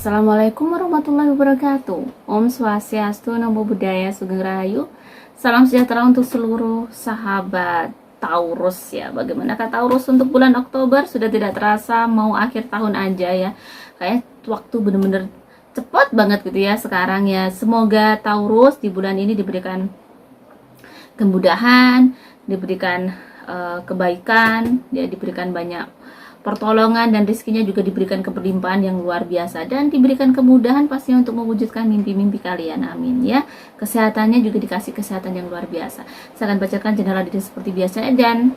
Assalamualaikum warahmatullahi wabarakatuh. Om Swastiastu, Namo Buddhaya, Sugeng Rahayu. Salam sejahtera untuk seluruh sahabat Taurus ya. Bagaimanakah Taurus untuk bulan Oktober? Sudah tidak terasa mau akhir tahun aja ya. Kayak waktu bener-bener cepat banget gitu ya sekarang ya. Semoga Taurus di bulan ini diberikan kemudahan, diberikan kebaikan, ya, diberikan banyak pertolongan, dan rezekinya juga diberikan keberlimpahan yang luar biasa, dan diberikan kemudahan pastinya untuk mewujudkan mimpi-mimpi kalian, amin ya. Kesehatannya juga dikasih kesehatan yang luar biasa. Saya akan bacakan general reading seperti biasa, dan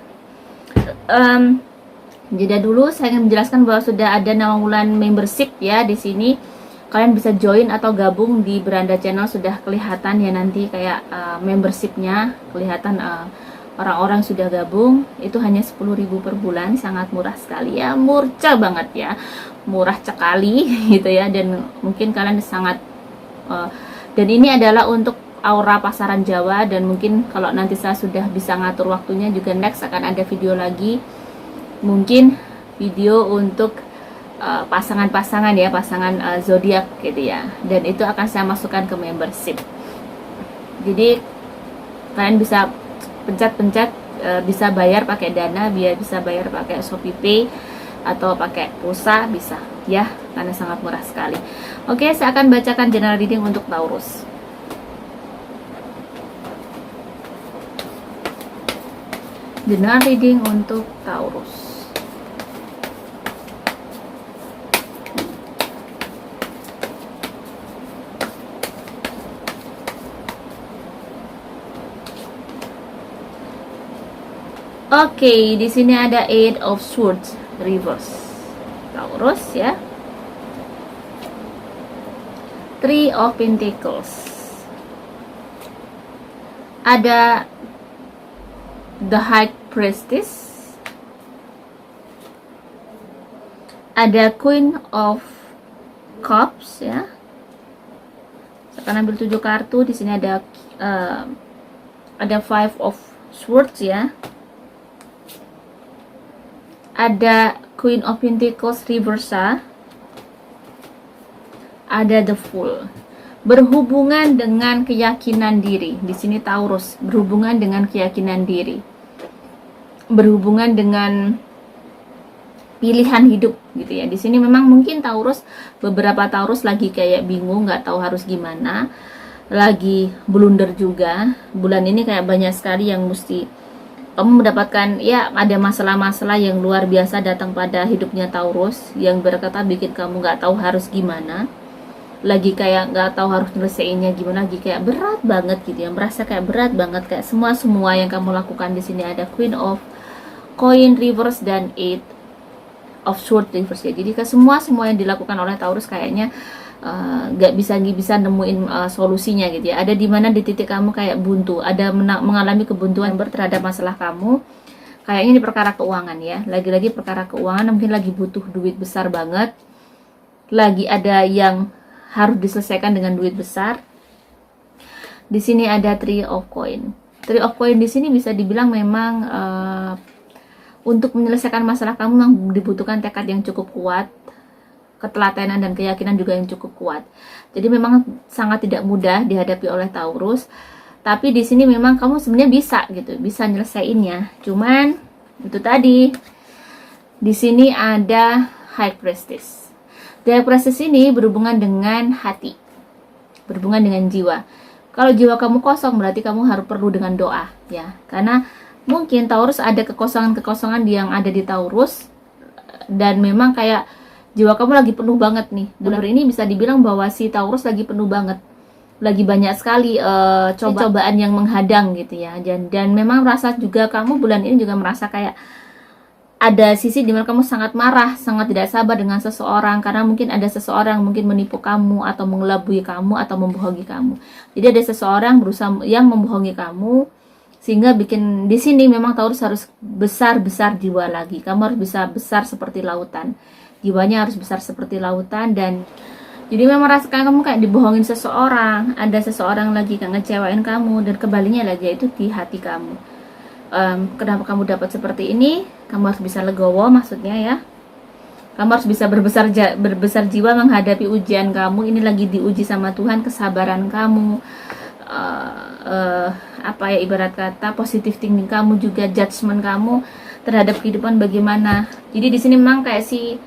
jeda dulu saya ingin menjelaskan bahwa sudah ada Nawangulan membership ya di sini. Kalian bisa join atau gabung di Beranda Channel, sudah kelihatan ya nanti kayak membershipnya kelihatan. Orang-orang sudah gabung, itu hanya 10.000 per bulan, sangat murah sekali ya, murca banget ya, murah sekali gitu ya. Dan mungkin kalian sangat dan ini adalah untuk aura pasaran Jawa, dan mungkin kalau nanti saya sudah bisa ngatur waktunya juga next akan ada video lagi, mungkin video untuk pasangan-pasangan ya, pasangan zodiak gitu ya, dan itu akan saya masukkan ke membership. Jadi kalian bisa pencet-pencet, bisa bayar pakai Dana, bisa bayar pakai Shopee Pay atau pakai pulsa bisa ya, karena sangat murah sekali. Oke, saya akan bacakan general reading untuk Taurus. General reading untuk Taurus. Oke, di sini ada Eight of Swords reverse. Taurus ya. Three of Pentacles. Ada The High Priestess. Ada Queen of Cups ya. Saya akan ambil 7 kartu. Di sini ada Five of Swords ya. Ada Queen of Pentacles reversa, ada The Fool. Berhubungan dengan keyakinan diri. Di sini Taurus berhubungan dengan keyakinan diri, berhubungan dengan pilihan hidup gitu ya. Di sini memang mungkin beberapa Taurus lagi kayak bingung, nggak tahu harus gimana, lagi blunder juga. Bulan ini kayak banyak sekali yang mesti kamu mendapatkan, ya, ada masalah-masalah yang luar biasa datang pada hidupnya Taurus, yang berkata bikin kamu nggak tahu harus gimana, lagi kayak nggak tahu harus nyelesainnya gimana, lagi kayak berat banget gitu ya, merasa kayak berat banget, kayak semua yang kamu lakukan. Di sini ada Queen of Coin reverse dan Eight of Swords reverse ya. Jadi ke semua yang dilakukan oleh Taurus kayaknya nggak bisa nemuin solusinya gitu ya. Ada di mana di titik kamu kayak buntu, ada mengalami kebuntuan terhadap masalah kamu. Kayaknya di perkara keuangan ya. Lagi-lagi perkara keuangan, mungkin lagi butuh duit besar banget. Lagi ada yang harus diselesaikan dengan duit besar. Di sini ada Three of Coin. Three of Coin di sini bisa dibilang memang untuk menyelesaikan masalah kamu memang dibutuhkan tekad yang cukup kuat, ketelatenan dan keyakinan juga yang cukup kuat. Jadi memang sangat tidak mudah dihadapi oleh Taurus. Tapi di sini memang kamu sebenarnya bisa nyelesainnya. Cuman itu tadi, di sini ada High Priestess. The High Priestess ini berhubungan dengan hati, berhubungan dengan jiwa. Kalau jiwa kamu kosong, berarti kamu harus perlu dengan doa ya. Karena mungkin Taurus ada kekosongan yang ada di Taurus, dan memang kayak jiwa kamu lagi penuh banget nih. Bulan ini bisa dibilang bahwa si Taurus lagi penuh banget. Lagi banyak sekali cobaan yang menghadang gitu ya. Dan memang merasa juga kamu bulan ini juga merasa kayak ada sisi dimana kamu sangat marah, sangat tidak sabar dengan seseorang. Karena mungkin ada seseorang mungkin menipu kamu, atau mengelabui kamu, atau membohongi kamu. Jadi ada seseorang berusaha yang membohongi kamu, sehingga bikin di sini memang Taurus harus besar jiwa lagi. Kamu harus bisa besar seperti lautan. Jiwanya harus besar seperti lautan. Dan jadi memang merasakan kamu kayak dibohongin seseorang, ada seseorang lagi kayak ngecewain kamu, dan kembalinya lagi itu di hati kamu. Kenapa kamu dapat seperti ini? Kamu harus bisa legowo maksudnya ya. Kamu harus bisa berbesar jiwa menghadapi ujian kamu. Ini lagi diuji sama Tuhan, kesabaran kamu, apa ya, ibarat kata positive thinking kamu, juga judgement kamu terhadap kehidupan bagaimana. Jadi di sini memang kayak si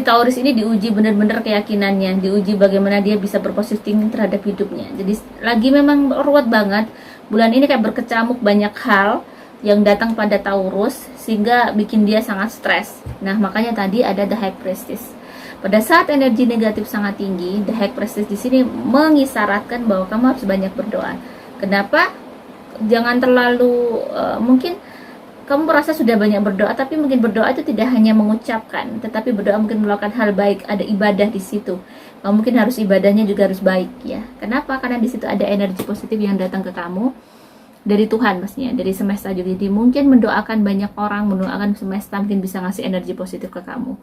Taurus ini diuji benar-benar keyakinannya, diuji bagaimana dia bisa berpositif thinking terhadap hidupnya. Jadi lagi memang ruwet banget. Bulan ini kayak berkecamuk banyak hal yang datang pada Taurus sehingga bikin dia sangat stres. Nah, makanya tadi ada The High Priestess. Pada saat energi negatif sangat tinggi, The High Priestess di sini mengisyaratkan bahwa kamu harus banyak berdoa. Kenapa? Jangan terlalu mungkin kamu merasa sudah banyak berdoa, tapi mungkin berdoa itu tidak hanya mengucapkan, tetapi berdoa mungkin melakukan hal baik, ada ibadah di situ. Kamu mungkin harus ibadahnya juga harus baik ya. Kenapa? Karena di situ ada energi positif yang datang ke kamu dari Tuhan, pastinya dari semesta juga. Jadi mungkin mendoakan banyak orang, mendoakan semesta mungkin bisa ngasih energi positif ke kamu.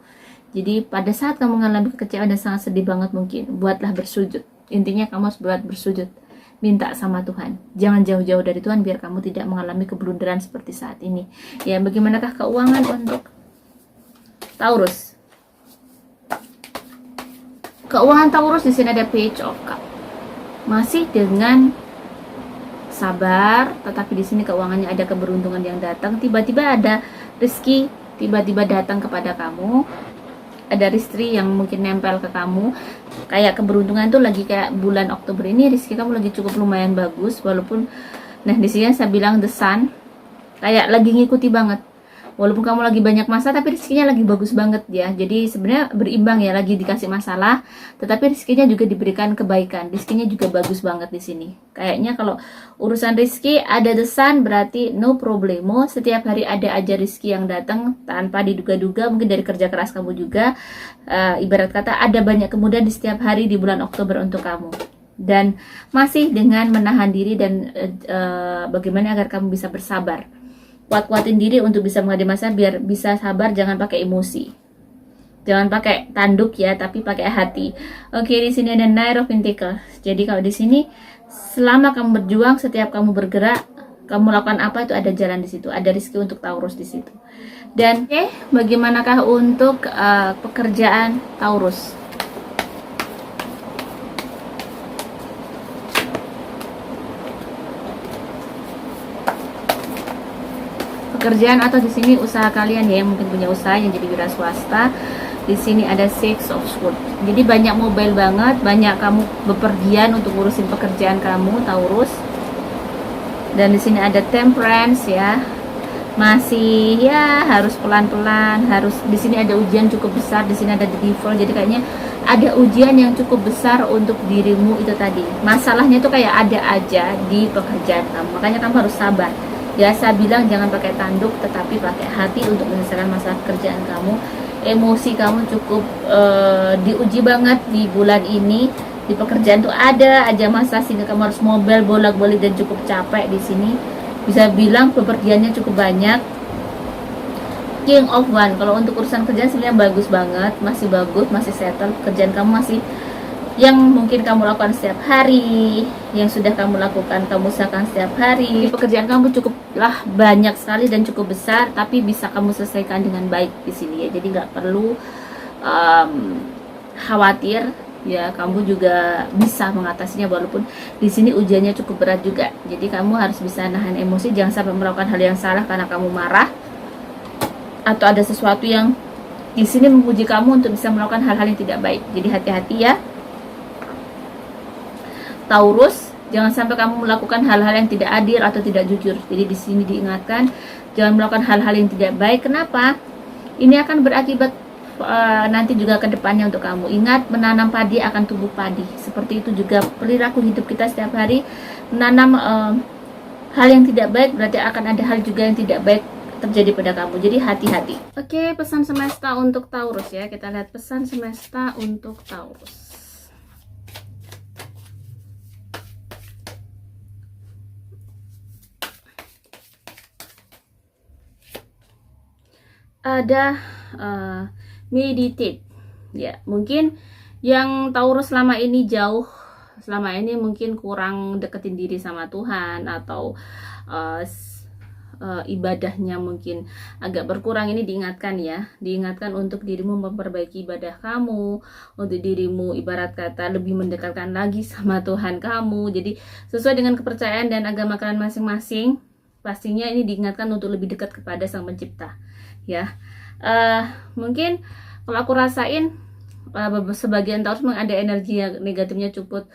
Jadi pada saat kamu mengalami kekecewaan dan sangat sedih banget, mungkin buatlah bersujud. Intinya kamu harus buat bersujud, minta sama Tuhan. Jangan jauh-jauh dari Tuhan biar kamu tidak mengalami keblunderan seperti saat ini. Ya, bagaimanakah keuangan untuk Taurus? Keuangan Taurus di sini ada Page of Cup. Masih dengan sabar, tetapi di sini keuangannya ada keberuntungan yang datang. Tiba-tiba ada rezeki, tiba-tiba datang kepada kamu. Ada rezeki yang mungkin nempel ke kamu. Kayak keberuntungan itu lagi kayak bulan Oktober ini rezeki kamu lagi cukup lumayan bagus, walaupun nah di sini saya bilang the sun kayak lagi ngikuti banget. Walaupun kamu lagi banyak masalah, tapi rezekinya lagi bagus banget ya. Jadi sebenarnya berimbang ya, lagi dikasih masalah, tetapi rezekinya juga diberikan kebaikan. Rezekinya juga bagus banget di sini. Kayaknya kalau urusan rezeki ada the sun berarti no problemo. Setiap hari ada aja rezeki yang datang tanpa diduga-duga, mungkin dari kerja keras kamu juga. Ibarat kata ada banyak kemudahan di setiap hari di bulan Oktober untuk kamu. Dan masih dengan menahan diri dan bagaimana agar kamu bisa bersabar. Kuat-kuatin diri untuk bisa menghadapi masalah, biar bisa sabar, jangan pakai emosi. Jangan pakai tanduk ya, tapi pakai hati. Oke, di sini ada Knight of Pentacles. Jadi kalau di sini selama kamu berjuang, setiap kamu bergerak, kamu lakukan apa itu ada jalan di situ, ada rezeki untuk Taurus di situ. Dan bagaimanakah untuk pekerjaan Taurus? Pekerjaan atau di sini usaha kalian ya, mungkin punya usaha yang jadi wira swasta. Di sini ada Six of Swords. Jadi banyak mobile banget, banyak kamu bepergian untuk ngurusin pekerjaan kamu Taurus. Dan di sini ada Temperance ya. Masih ya harus pelan-pelan, harus di sini ada ujian cukup besar, di sini ada The Devil. Jadi kayaknya ada ujian yang cukup besar untuk dirimu itu tadi. Masalahnya itu kayak ada aja di pekerjaan kamu. Makanya kamu harus sabar. Biasa bilang jangan pakai tanduk, tetapi pakai hati untuk menyelesaikan masalah pekerjaan kamu. Emosi kamu cukup diuji banget di bulan ini. Di pekerjaan tuh ada aja masalah sehingga kamu harus mobile bolak-balik dan cukup capek di sini. Bisa bilang pepergiannya cukup banyak. King of One, kalau untuk urusan kerjaan sebenarnya bagus banget, masih bagus, masih settle. Pekerjaan kamu masih yang mungkin kamu lakukan setiap hari, yang sudah kamu lakukan, kamu usahakan setiap hari. Pekerjaan kamu cukuplah banyak sekali dan cukup besar, tapi bisa kamu selesaikan dengan baik di sini ya. Jadi nggak perlu khawatir ya, kamu juga bisa mengatasinya walaupun di sini ujiannya cukup berat juga. Jadi kamu harus bisa nahan emosi, jangan sampai melakukan hal yang salah karena kamu marah atau ada sesuatu yang di sini menguji kamu untuk bisa melakukan hal-hal yang tidak baik. Jadi hati-hati ya Taurus, jangan sampai kamu melakukan hal-hal yang tidak adil atau tidak jujur. Jadi di sini diingatkan jangan melakukan hal-hal yang tidak baik. Kenapa? Ini akan berakibat nanti juga ke depannya untuk kamu. Ingat, menanam padi akan tumbuh padi. Seperti itu juga perilaku hidup kita setiap hari. Menanam hal yang tidak baik berarti akan ada hal juga yang tidak baik terjadi pada kamu. Jadi hati-hati. Oke, pesan semesta untuk Taurus ya. Kita lihat pesan semesta untuk Taurus. Ada meditate ya, mungkin yang Taurus selama ini jauh, selama ini mungkin kurang deketin diri sama Tuhan atau ibadahnya mungkin agak berkurang, ini diingatkan ya, diingatkan untuk dirimu memperbaiki ibadah kamu, untuk dirimu ibarat kata lebih mendekatkan lagi sama Tuhan kamu. Jadi sesuai dengan kepercayaan dan agama kalian masing-masing, pastinya ini diingatkan untuk lebih dekat kepada Sang Pencipta ya. Mungkin kalau aku rasain sebagian Taurus memang ada energi yang negatifnya cukup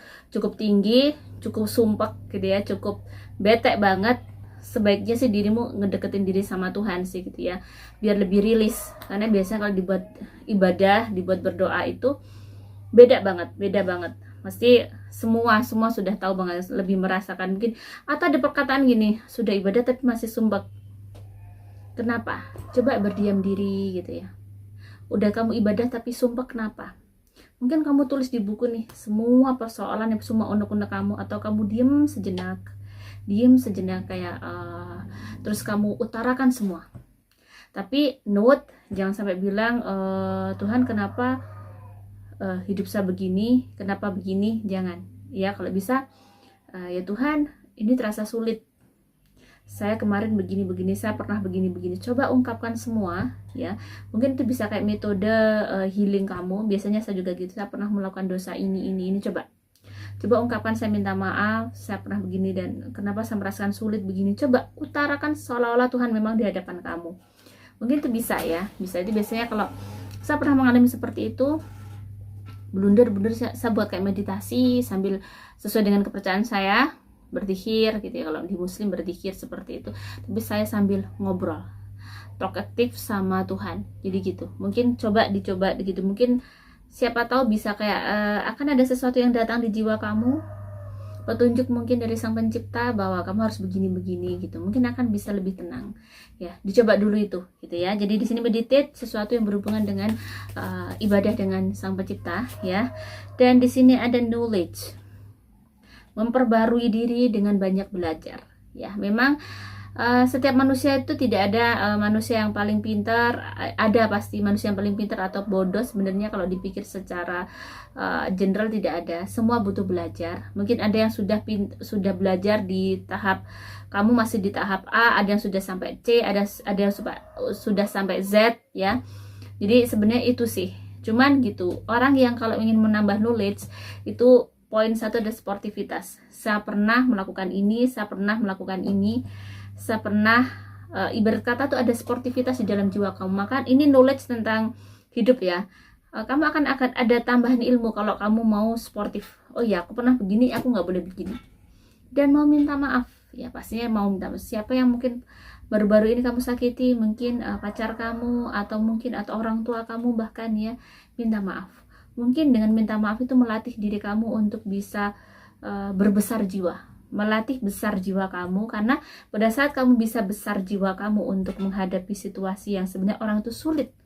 tinggi, cukup sumpek gitu ya, cukup bete banget. Sebaiknya sih dirimu ngedeketin diri sama Tuhan sih gitu ya, biar lebih rilis. Karena biasanya kalau dibuat ibadah, dibuat berdoa itu beda banget. Pasti semua sudah tahu banget, lebih merasakan mungkin. Atau ada perkataan gini, sudah ibadah tapi masih sumpek. Kenapa? Coba berdiam diri gitu ya. Udah kamu ibadah tapi sumpah, kenapa? Mungkin kamu tulis di buku nih semua persoalan, semua unek-unek kamu, atau kamu diem sejenak kayak terus kamu utarakan semua. Tapi note, jangan sampai bilang Tuhan kenapa hidup saya begini, kenapa begini, jangan ya. Kalau bisa ya Tuhan, ini terasa sulit, saya kemarin begini, saya pernah begini. Coba ungkapkan semua ya. Mungkin itu bisa kayak metode healing kamu. Biasanya saya juga gitu, saya pernah melakukan dosa ini. Coba ungkapkan, saya minta maaf, saya pernah begini dan kenapa saya merasakan sulit begini. Coba utarakan seolah-olah Tuhan memang di hadapan kamu. Mungkin itu bisa ya. Bisa itu biasanya kalau saya pernah mengalami seperti itu, blunder saya buat kayak meditasi sambil sesuai dengan kepercayaan saya, berzikir gitu ya. Kalau di Muslim berzikir seperti itu, tapi saya sambil ngobrol, talk aktif sama Tuhan. Jadi gitu. Mungkin dicoba gitu. Mungkin siapa tahu bisa kayak akan ada sesuatu yang datang di jiwa kamu, petunjuk mungkin dari Sang Pencipta bahwa kamu harus begini gitu. Mungkin akan bisa lebih tenang ya. Dicoba dulu itu gitu ya. Jadi di sini meditate sesuatu yang berhubungan dengan ibadah dengan Sang Pencipta ya. Dan di sini ada knowledge, memperbarui diri dengan banyak belajar ya. Memang setiap manusia itu tidak ada manusia yang paling pintar. Ada pasti manusia yang paling pintar atau bodoh. Sebenarnya kalau dipikir secara general tidak ada. Semua butuh belajar. Mungkin ada yang sudah belajar di tahap, kamu masih di tahap A, ada yang sudah sampai C, ada yang sudah sampai Z ya. Jadi sebenarnya itu sih. Cuman gitu, orang yang kalau ingin menambah knowledge itu poin satu ada sportivitas. Saya pernah melakukan ini, saya pernah ibarat kata tuh ada sportivitas di dalam jiwa kamu. Maka ini knowledge tentang hidup ya. Kamu akan ada tambahan ilmu kalau kamu mau sportif. Oh ya, aku pernah begini, aku nggak boleh begini. Dan mau minta maaf ya, pastinya mau minta maaf. Siapa yang mungkin baru-baru ini kamu sakiti, mungkin pacar kamu atau orang tua kamu bahkan ya, minta maaf. Mungkin dengan minta maaf itu melatih diri kamu untuk bisa berbesar jiwa, melatih besar jiwa kamu. Karena pada saat kamu bisa besar jiwa kamu untuk menghadapi situasi yang sebenarnya orang itu sulit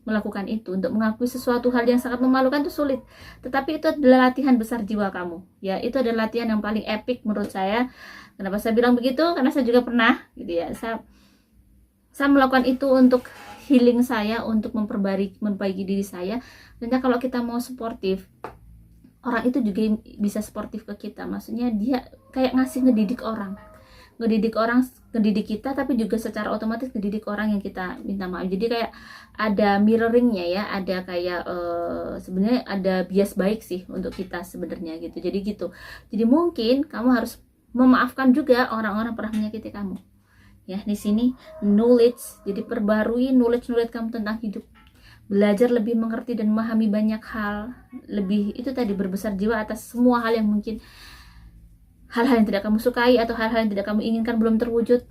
melakukan itu, untuk mengakui sesuatu hal yang sangat memalukan itu sulit, tetapi itu adalah latihan besar jiwa kamu ya. Itu adalah latihan yang paling epic menurut saya. Kenapa saya bilang begitu? Karena saya juga pernah gitu ya, saya melakukan itu untuk healing saya, untuk memperbaiki diri saya. Dan kalau kita mau sportif, orang itu juga bisa sportif ke kita. Maksudnya dia kayak ngedidik kita, tapi juga secara otomatis ngedidik orang yang kita minta maaf. Jadi kayak ada mirroringnya ya, ada kayak sebenarnya ada bias baik sih untuk kita sebenarnya gitu. Jadi gitu. Jadi mungkin kamu harus memaafkan juga orang-orang pernah menyakiti kamu. Ya, di sini knowledge, jadi perbarui knowledge kamu tentang hidup. Belajar lebih mengerti dan memahami banyak hal, lebih itu tadi berbesar jiwa atas semua hal yang mungkin hal-hal yang tidak kamu sukai atau hal-hal yang tidak kamu inginkan belum terwujud.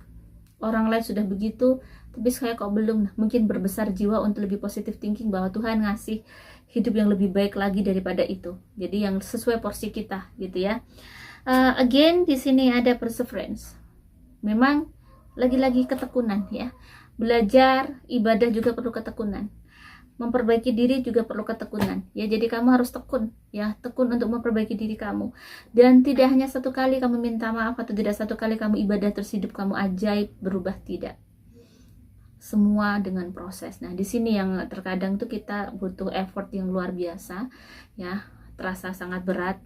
Orang lain sudah begitu, tapi saya kok belum. Mungkin berbesar jiwa untuk lebih positive thinking bahwa Tuhan ngasih hidup yang lebih baik lagi daripada itu. Jadi yang sesuai porsi kita gitu ya. Again di sini ada perseverance. Memang lagi-lagi ketekunan ya. Belajar, ibadah juga perlu ketekunan. Memperbaiki diri juga perlu ketekunan ya. Jadi kamu harus tekun ya, tekun untuk memperbaiki diri kamu. Dan tidak hanya satu kali kamu minta maaf, atau tidak satu kali kamu ibadah terus hidup kamu ajaib berubah, tidak. Semua dengan proses. Nah, di sini yang terkadang tuh kita butuh effort yang luar biasa ya, terasa sangat berat.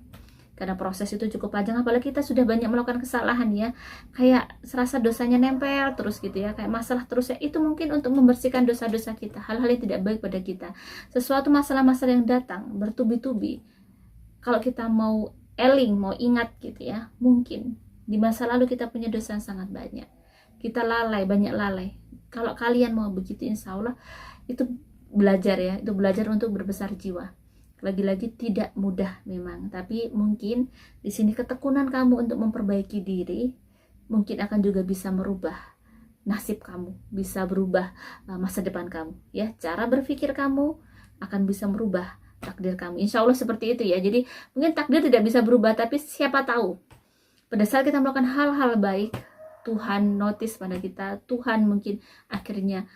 karena proses itu cukup panjang, apalagi kita sudah banyak melakukan kesalahan ya, kayak serasa dosanya nempel terus gitu ya, kayak masalah terus ya. Itu mungkin untuk membersihkan dosa-dosa kita, hal-hal yang tidak baik pada kita, sesuatu masalah-masalah yang datang bertubi-tubi. Kalau kita mau eling, mau ingat gitu ya, mungkin di masa lalu kita punya dosa yang sangat banyak, kita lalai, banyak lalai. Kalau kalian mau begitu, insya Allah itu belajar ya, itu belajar untuk berbesar jiwa. Lagi-lagi tidak mudah memang, tapi mungkin di sini ketekunan kamu untuk memperbaiki diri mungkin akan juga bisa merubah nasib kamu, bisa berubah masa depan kamu ya. Cara berpikir kamu akan bisa merubah takdir kamu, insya Allah seperti itu ya. Jadi mungkin takdir tidak bisa berubah, tapi siapa tahu pada saat kita melakukan hal-hal baik, Tuhan notice pada kita, Tuhan mungkin akhirnya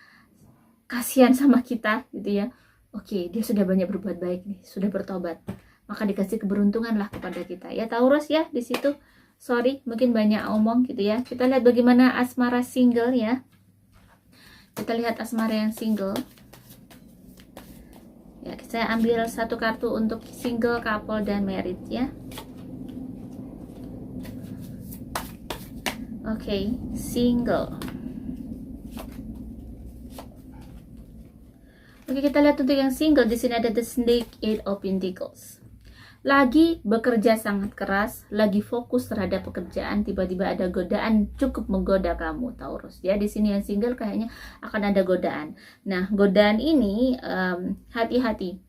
kasihan sama kita gitu ya. Oke, dia sudah banyak berbuat baik nih, sudah bertobat, maka dikasih keberuntungan lah kepada kita ya. Taurus ya di situ. Sorry, mungkin banyak omong gitu ya. Kita lihat bagaimana asmara single ya. Kita lihat asmara yang single. Ya, saya ambil satu kartu untuk single, couple, dan married ya. Oke, single. Oke, kita lihat untuk yang single. Di sini ada the Snake, 8 of Pentacles. Lagi bekerja sangat keras, lagi fokus terhadap pekerjaan, tiba-tiba ada godaan cukup menggoda kamu, Taurus. Ya, di sini yang single kayaknya akan ada godaan. Nah, godaan ini hati-hati.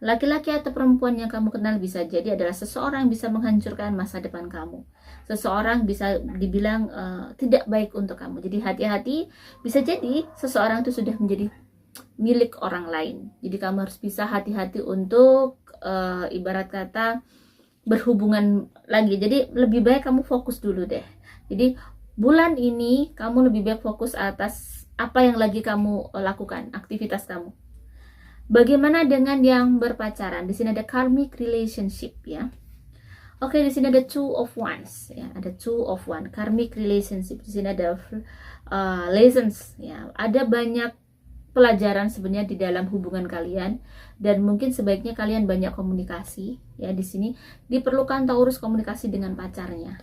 Laki-laki atau perempuan yang kamu kenal bisa jadi adalah seseorang yang bisa menghancurkan masa depan kamu. Seseorang bisa dibilang tidak baik untuk kamu. Jadi hati-hati, bisa jadi seseorang itu sudah menjadi milik orang lain. Jadi kamu harus bisa hati-hati untuk ibarat kata berhubungan lagi. Jadi lebih baik kamu fokus dulu deh. Jadi bulan ini kamu lebih baik fokus atas apa yang lagi kamu lakukan, aktivitas kamu. Bagaimana dengan yang berpacaran? Di sini ada karmic relationship ya. Oke, di sini ada two of wands ya, ada two of one, karmic relationship. Di sini ada lessons ya. Ada banyak pelajaran sebenarnya di dalam hubungan kalian, dan mungkin sebaiknya kalian banyak komunikasi ya. Di sini diperlukan Taurus komunikasi dengan pacarnya,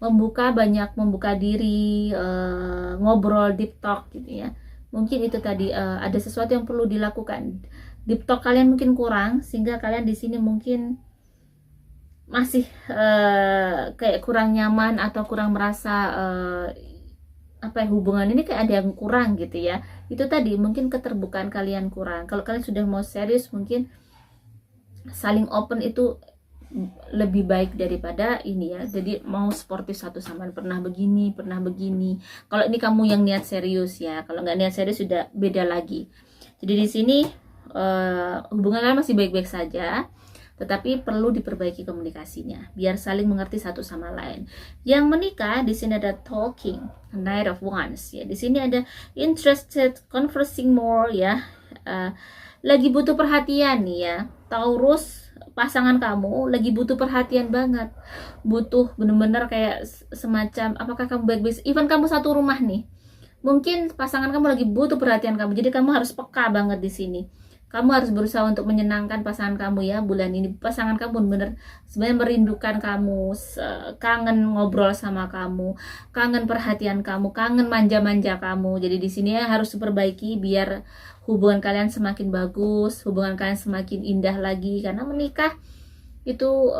membuka diri, ngobrol, deep talk gitu ya. Mungkin itu tadi ada sesuatu yang perlu dilakukan. Deep talk kalian mungkin kurang, sehingga kalian di sini mungkin masih kayak kurang nyaman atau kurang merasa hubungan ini kayak ada yang kurang gitu ya. Itu tadi mungkin keterbukaan kalian kurang. Kalau kalian sudah mau serius, mungkin saling open itu lebih baik daripada ini ya. Jadi mau sportif satu sama lain, pernah begini. Kalau ini kamu yang niat serius ya. Kalau nggak niat serius sudah beda lagi. Jadi di sini hubungan kalian masih baik-baik saja, tetapi perlu diperbaiki komunikasinya biar saling mengerti satu sama lain. Yang menikah di sini ada talking, Knight of Wands ya. Di sini ada interested, conversing more ya. Lagi butuh perhatian nih ya, Taurus. Pasangan kamu lagi butuh perhatian banget, butuh bener-bener kayak semacam apakah kamu baik-baik. Even kamu satu rumah nih, mungkin pasangan kamu lagi butuh perhatian kamu. Jadi kamu harus peka banget di sini. Kamu harus berusaha untuk menyenangkan pasangan kamu ya bulan ini. Pasangan kamu benar sebenarnya merindukan kamu, kangen ngobrol sama kamu, kangen perhatian kamu, kangen manja-manja kamu. Jadi di sini ya harus diperbaiki biar hubungan kalian semakin bagus, hubungan kalian semakin indah lagi. Karena menikah itu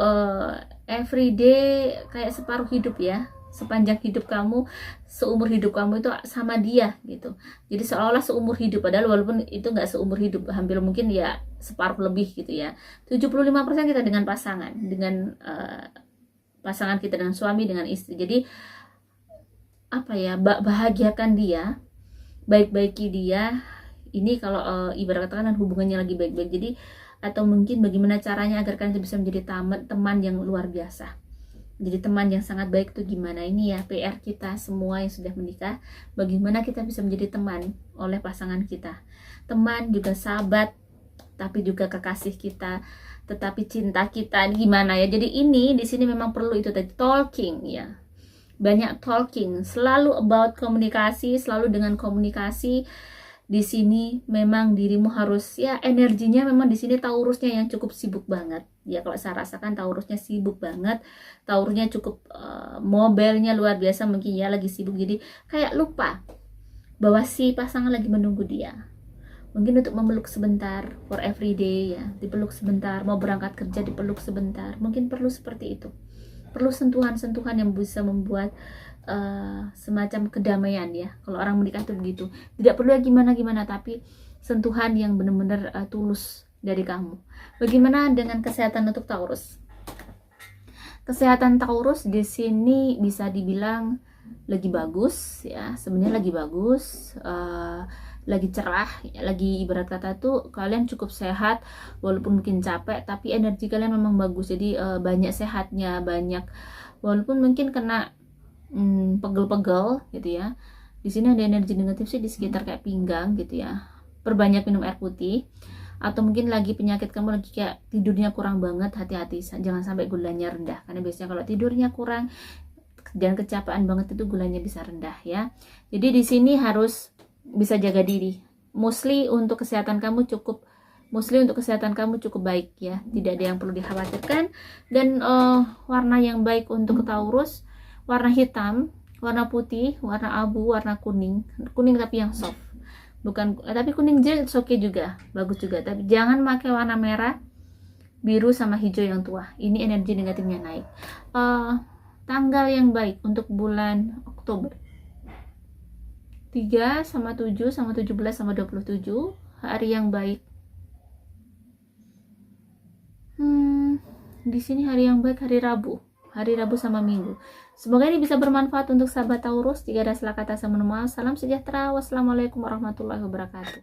everyday kayak separuh hidup ya. Sepanjang hidup kamu, seumur hidup kamu itu sama dia gitu. Jadi seolah-olah seumur hidup, padahal walaupun itu nggak seumur hidup, hampir mungkin ya separuh lebih gitu ya. 75% kita dengan pasangan, dengan pasangan kita, dengan suami, dengan istri. Jadi bahagiakan dia, baik-baiki dia. Ini kalau ibarat katakan hubungannya lagi baik-baik. Jadi atau mungkin bagaimana caranya agar kalian bisa menjadi teman yang luar biasa. Jadi teman yang sangat baik itu gimana? Ini ya PR kita semua yang sudah menikah, bagaimana kita bisa menjadi teman oleh pasangan kita. Teman juga sahabat, tapi juga kekasih kita, tetapi cinta kita gimana ya. Jadi ini di sini memang perlu itu tadi, talking ya. Banyak talking, selalu about komunikasi, selalu dengan komunikasi. Di sini memang dirimu harus, ya energinya memang di sini Taurusnya yang cukup sibuk banget. Ya kalau saya rasakan Taurusnya sibuk banget. Taurusnya cukup mobilnya luar biasa mungkin ya, lagi sibuk, jadi kayak lupa bahwa si pasangan lagi menunggu dia. Mungkin untuk memeluk sebentar, for every day ya, dipeluk sebentar, mau berangkat kerja dipeluk sebentar. Mungkin perlu seperti itu. Perlu sentuhan-sentuhan yang bisa membuat semacam kedamaian ya. Kalau orang menikah itu begitu, tidak perlu gimana-gimana, tapi sentuhan yang benar-benar tulus dari kamu. Bagaimana dengan kesehatan untuk Taurus? Kesehatan Taurus di sini bisa dibilang lagi bagus ya, sebenarnya lagi bagus, lagi cerah, lagi ibarat kata tuh kalian cukup sehat, walaupun mungkin capek, tapi energi kalian memang bagus. Jadi banyak sehatnya, banyak, walaupun mungkin kena pegel-pegel gitu ya. Di sini ada energi negatif sih di sekitar kayak pinggang gitu ya. Perbanyak minum air putih. Atau mungkin lagi penyakit kamu lagi kayak tidurnya kurang banget, hati-hati jangan sampai gulanya rendah, karena biasanya kalau tidurnya kurang dan kecapean banget itu gulanya bisa rendah ya. Jadi di sini harus bisa jaga diri. Mostly untuk kesehatan kamu cukup baik ya, tidak ada yang perlu dikhawatirkan. Dan warna yang baik untuk Taurus, warna hitam, warna putih, warna abu, warna kuning tapi yang soft, bukan, tapi kuning jelek oke juga, bagus juga, tapi jangan pakai warna merah, biru sama hijau yang tua, ini energi negatifnya naik. Tanggal yang baik untuk bulan Oktober, 3 sama 7 sama 17 sama 27. Hari yang baik, di sini hari yang baik hari Rabu sama Minggu. Semoga ini bisa bermanfaat untuk sahabat Taurus. Jika ada salah kata, saya mohon maaf. Salam sejahtera. Wassalamualaikum warahmatullahi wabarakatuh.